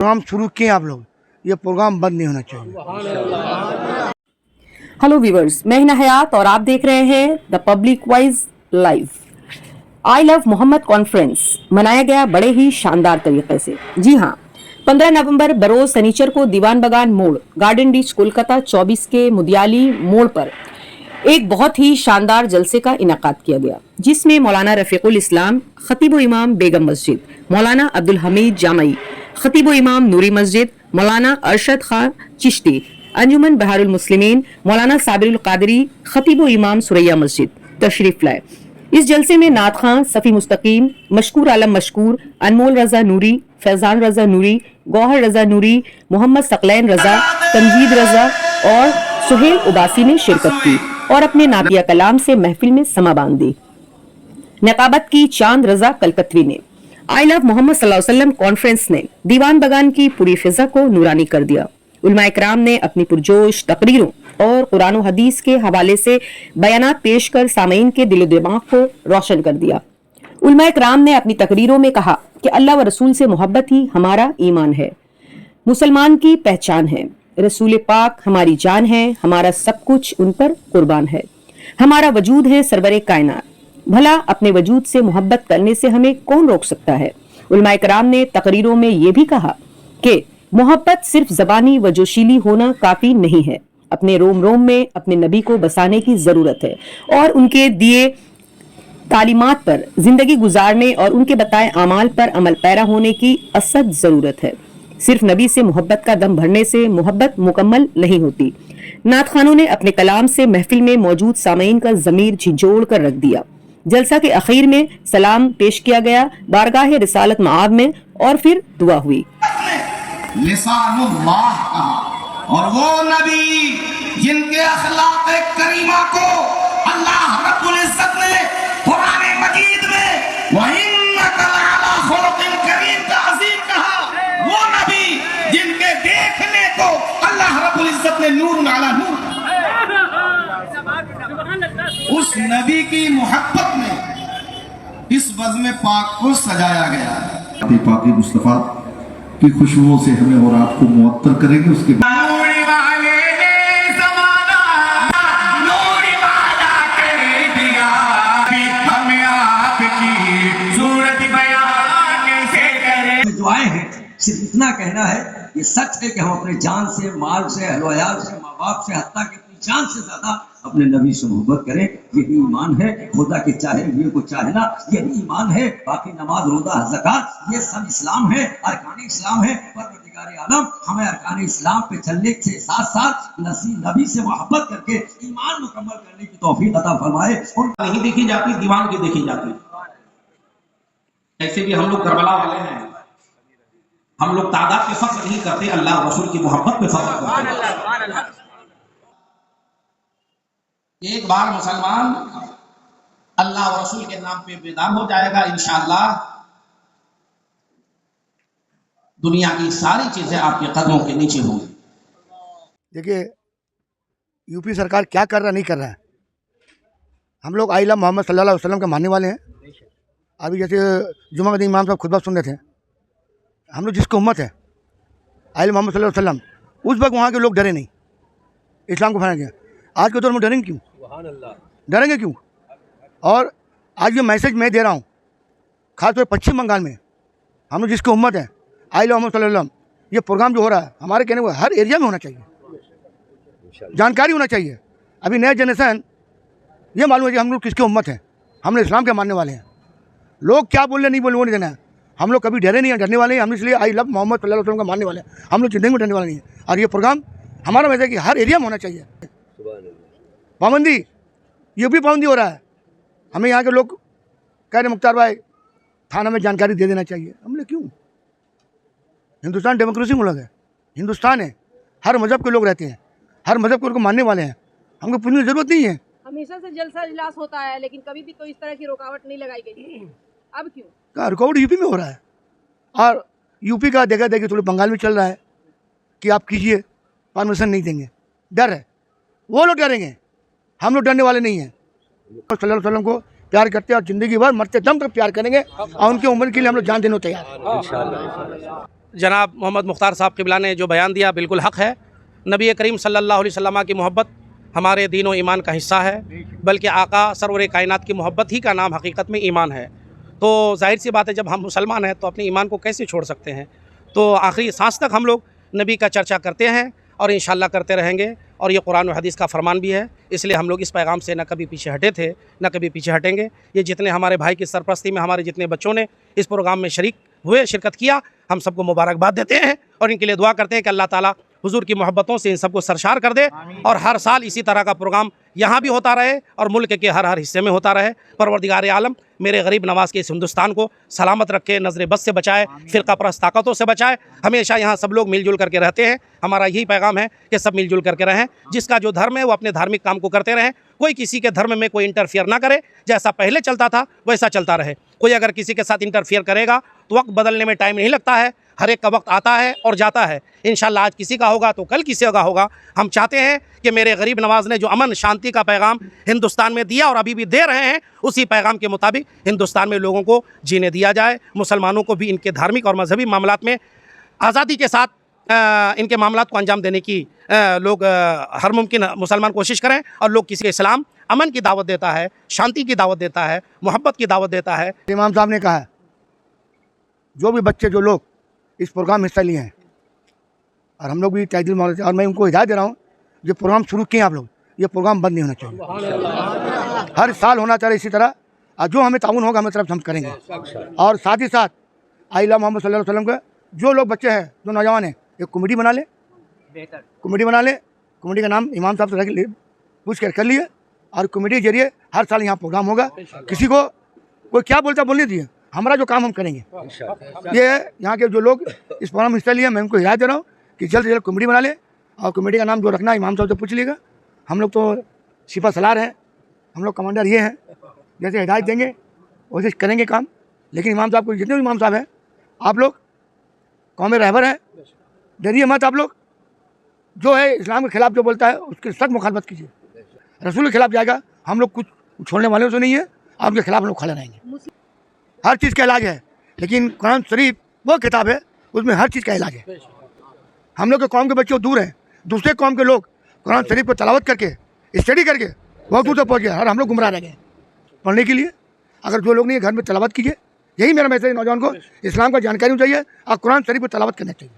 Programme शुरू किए आप लोग, ये प्रोग्राम बंद नहीं होना चाहिए। हेलो व्यूअर्स, मैं हिना हयात और आप देख रहे हैं the public voice live. I love Mohammad conference मनाया गया बड़े ही शानदार तरीके से। जी हाँ, 15 नवंबर बरोज सनीचर को दीवान बगान मोड़, गार्डन डीच, कोलकाता 24 के मुदियाली मोड़ पर एक बहुत ही शानदार जलसे का इनेकाद किया गया, जिसमें मौलाना रफीकुल इस्लाम खतीब इमाम बेगम मस्जिद, मौलाना अब्दुल हमीद जामई खतीब इमाम नूरी मस्जिद, मौलाना अरशद खान चिश्ती अंजुमन बहारुल मुस्लिमीन, मौलाना साबिरुल कादरी खतीब इमाम सुरैया मस्जिद तशरीफ लाए। इस जलसे में नात खान, सफ़ी मुस्तकीम, मशकूर आलम मशकूर, अनमोल रजा नूरी, फैजान रजा नूरी, गौहर रजा नूरी, मोहम्मद सकलैन रजा, तमजीद रजा और सुहेल उबासी ने शिरकत की और अपने नातिया कलाम से महफिल में समा बांध दी। नकाबत की चांद रजा कलकतवी ने आई लव मोहम्मद सल्लल्लाहु अलैहि वसल्लम कॉन्फ्रेंस ने दीवान बगान की पूरी फिजा को नूरानी कर दिया। उलमा इकराम ने अपनी पुरजोश तकरीरों और कुरान और हदीस के हवाले से बयानात पेश कर सामीन के दिल दिमाग को रोशन कर दिया। उलमा इकराम ने अपनी तकरीरों में कहा कि अल्लाह व रसूल से मोहब्बत ही हमारा ईमान है, मुसलमान की पहचान है। रसूल पाक हमारी जान है, हमारा सब कुछ उन पर कुर्बान है। हमारा वजूद है सरवरे कायनात, भला अपने वजूद से मोहब्बत करने से हमें कौन रोक सकता है। उलमा इकराम ने तकरीरों में ये भी कहा कि मोहब्बत सिर्फ जबानी व जोशीली होना काफी नहीं है, अपने रोम रोम में अपने नबी को बसाने की जरूरत है और उनके दिए तालीमात पर जिंदगी गुजारने और उनके बताए अमाल पर अमल पैरा होने की असद जरूरत है। सिर्फ नबी से मोहब्बत का दम भरने से मोहब्बत मुकम्मल नहीं होती। नात खानों ने अपने कलाम से महफिल में मौजूद सामीन का ज़मीर झिझोड़ कर रख दिया। जलसा के अखीर में सलाम पेश किया गया बारगाह रिसालत मआब में और फिर दुआ हुई। लिसानुल्लाह कहा, और वो नबी जिनके अखलाक करीमा को अल्लाह रब्बुल इज्जत ने कुरान मजीद में व इन्नका लअला खुलुकिन करीम का अजीम कहा, वो नबी जिनके देखने को अल्लाह रब्बुल इज्जत ने नूर अला नूर, उस नबी की मोहब्बत में इस बज़्म पाक को सजाया गया है। पाकी मुस्तफा की खुशबुओं से हमें और आपको मुअत्तर करेंगे। उसके बाद दुआएं हैं, सिर्फ इतना कहना है, ये सच है कि हम अपने जान से, माल से, अहल-व-अयाल से, माँ बाप से, हत्ता कि अपनी जान से ज्यादा अपने नबी से मोहब्बत करें। यही ईमान है। खुदा के चाहे हुए को चाहना यही ईमान है। बाकी नमाज, रोजा, ज़कात ये सब इस्लाम है, अरकान इस्लाम है। परवरदिगार आलम हमें अरकान इस्लाम पे चलने के साथ साथ नबी से मोहब्बत करके ईमान मुकम्मल करने की तौफीक अता फरमाए। नहीं देखी जाती, दीवान की देखी जाती। ऐसे भी हम लोग करबला वाले हैं, हम लोग तादाद पे फख्र नहीं करते, अल्लाह रसूल की मोहब्बत पे फख्र करते हैं। एक बार मुसलमान अल्लाह और रसूल के नाम पे बेदाम हो जाएगा, इंशाअल्लाह दुनिया की सारी चीजें आपके कदमों के नीचे होंगी। देखिए यूपी सरकार क्या कर रहा नहीं कर रहा है। हम लोग आई लव मोहम्मद सल्लल्लाहु अलैहि वसल्लम के मानने वाले हैं। अभी जैसे जुमा के दिन इमाम साहब खुतबा सुन रहे थे, हम लोग जिसको उम्मत है आई लव मोहम्मद सल्लल्लाहु अलैहि वसल्लम, उस वक्त वहाँ के लोग डरे नहीं, इस्लाम को फैलाने के। आज के दौर में डरेंगे क्यों? डरेंगे क्यों? और आज ये मैसेज मैं दे रहा हूँ खासतौर पर पश्चिम बंगाल में, हम लोग जिसकी उम्मत है आई लव मोहम्मद सल्लल्लाहु अलैहि वसल्लम, ये प्रोग्राम जो हो रहा है हमारे कहने को हर एरिया में होना चाहिए, जानकारी होना चाहिए। अभी नया जनरेशन ये मालूम है कि हम लोग किसकी उम्मत है, हम लोग इस्लाम के मानने वाले हैं। लोग क्या बोल रहे नहीं बोल, वो नहीं देना है। हम लोग कभी डरे नहीं हैं, डरने वाले हैं। हम इसलिए आई लव मोहम्मद सल्लल्लाहु अलैहि वसल्लम का मानने वाले हैं। हम लोग जिंदगी में डरने वाले नहीं हैं। और ये प्रोग्राम हमारा वैसे कि हर एरिया में होना चाहिए। पाबंदी, ये भी पाबंदी हो रहा है। हमें यहाँ के लोग कह रहे मुख्तार भाई थाना में जानकारी दे देना चाहिए। हमने क्यों? हिंदुस्तान डेमोक्रेसी मुल्क है, हिंदुस्तान है, हर मज़हब के लोग रहते हैं, हर मज़हब के लोग मानने वाले हैं। हमको पूछने की जरूरत नहीं है। हमेशा से जलसा इजलास होता है, लेकिन कभी भी कोई इस तरह की रुकावट नहीं लगाई गई। अब क्यों? कहाँ रुकावट यूपी में हो रहा है, और यूपी का देखा देखिए थोड़ी बंगाल में चल रहा है कि आप कीजिए, परमिशन नहीं देंगे, डर है। वो लोग डरेंगे, हम लोग डरने वाले नहीं हैं। सल्लल्लाहु अलैहि वसल्लम को प्यार करते हैं और ज़िंदगी भर मरते दम तक प्यार करेंगे, और उनकी उम्र के लिए हम लोग जान देने को तैयार हैं। जनाब मोहम्मद मुख्तार साहब क़िबला ने जो बयान दिया बिल्कुल हक़ है। नबी करीम सल्लल्लाहु अलैहि वसल्लम की मोहब्बत हमारे दीन व ईमान का हिस्सा है, बल्कि आका सरवर कायनात की मोहब्बत ही का नाम हकीकत में ईमान है। तो जाहिर सी बात है, जब हम मुसलमान हैं तो अपने ईमान को कैसे छोड़ सकते हैं। तो आखिरी सांस तक हम लोग नबी का चर्चा करते हैं और इंशाअल्लाह करते रहेंगे, और ये कुरान और हदीस का फरमान भी है। इसलिए हम लोग इस पैगाम से न कभी पीछे हटे थे, न कभी पीछे हटेंगे। ये जितने हमारे भाई की सरपरस्ती में हमारे जितने बच्चों ने इस प्रोग्राम में शिरकत किया, हम सबको मुबारकबाद देते हैं और इनके लिए दुआ करते हैं कि अल्लाह ताला हुजूर की मोहब्बतों से इन सबको सरशार कर दे, और हर साल इसी तरह का प्रोग्राम यहाँ भी होता रहे और मुल्क के हर हिस्से में होता रहे। परवरदिगार आलम मेरे गरीब नवाज़ के इस हिंदुस्तान को सलामत रखे, नज़र बद से बचाए, फ़िरका परस्त ताकतों से बचाए। हमेशा यहाँ सब लोग मिलजुल करके रहते हैं। हमारा यही पैगाम है कि सब मिलजुल करके रहें। जिसका जो धर्म है वो अपने धार्मिक काम को करते रहें। कोई किसी के धर्म में कोई इंटरफियर ना करे। जैसा पहले चलता था वैसा चलता रहे। कोई अगर किसी के साथ इंटरफियर करेगा तो वक्त बदलने में टाइम नहीं लगता है। हर एक का वक्त आता है और जाता है। इंशाअल्लाह आज किसी का होगा तो कल किसी का होगा। हम चाहते हैं कि मेरे गरीब नवाज़ ने जो अमन शांति का पैगाम हिंदुस्तान में दिया और अभी भी दे रहे हैं, उसी पैगाम के मुताबिक हिंदुस्तान में लोगों को जीने दिया जाए। मुसलमानों को भी इनके धार्मिक और मजहबी मामलात में आज़ादी के साथ इनके मामलात को अंजाम देने की लोग हर मुमकिन मुसलमान कोशिश करें। और लोग किसी इस्लाम अमन की दावत देता है, शांति की दावत देता है, मोहब्बत की दावत देता है। इमाम साहब ने कहा है, जो भी बच्चे जो लोग इस प्रोग्राम में हिस्सा लिए हैं, और हम लोग भी तहे दिल मानते हैं, और मैं उनको हिदायत दे रहा हूँ, जो प्रोग्राम शुरू किए आप लोग, ये प्रोग्राम बंद नहीं होना चाहिए। हर साल होना चाहिए इसी तरह, और जो हमें ताउन होगा हमें तरफ से हम करेंगे। और साथ ही साथ आइला मोहम्मद सल्लल्लाहु अलैहि वसल्लम के जो लोग बच्चे हैं, जो नौजवान हैं, एक कमेटी बना ले, कमेटी का नाम इमाम साहब से पूछ कर लिए, और कमेटी के जरिए हर साल यहाँ प्रोग्राम होगा। किसी को कोई क्या बोलता बोलने दिए, हमारा जो काम हम करेंगे। ये यहाँ के जो लोग इस प्रोग्राम में हिस्सा लिए, मैं उनको हिदायत दे रहा हूँ कि जल्द से जल्द कमेटी बना ले, और कमेटी का नाम जो रखना है इमाम साहब से पूछ लीजिएगा। हम लोग तो सिपा सलार हैं, हम लोग कमांडर ये हैं, जैसे हिदायत देंगे वैसे करेंगे काम। लेकिन इमाम साहब को, जितने भी इमाम साहब हैं, आप लोग कौम रहबर हैं, डरिए मत। आप लोग जो है इस्लाम के खिलाफ जो बोलता है उसकी सख्त मुखालफत कीजिए। रसूल के खिलाफ जाएगा, हम लोग कुछ छोड़ने वाले से नहीं है, आपके खिलाफ हम लोग खड़े रहेंगे। हर चीज़ का इलाज है, लेकिन कुरान शरीफ वो किताब है, उसमें हर चीज़ का इलाज है। हम लोग के कौम के बच्चे दूर हैं, दूसरे कौम के लोग कुरान शरीफ को तलावत करके, स्टडी करके बहुत दूर तक पहुँच गए, और हम लोग गुमराह रह गए पढ़ने के लिए। अगर जो लोग नहीं घर में तलावत कीजिए, यही मेरा मैसेज नौजवान को, इस्लाम का जानकारी चाहिए और कुरान शरीफ को तलावत करना चाहिए।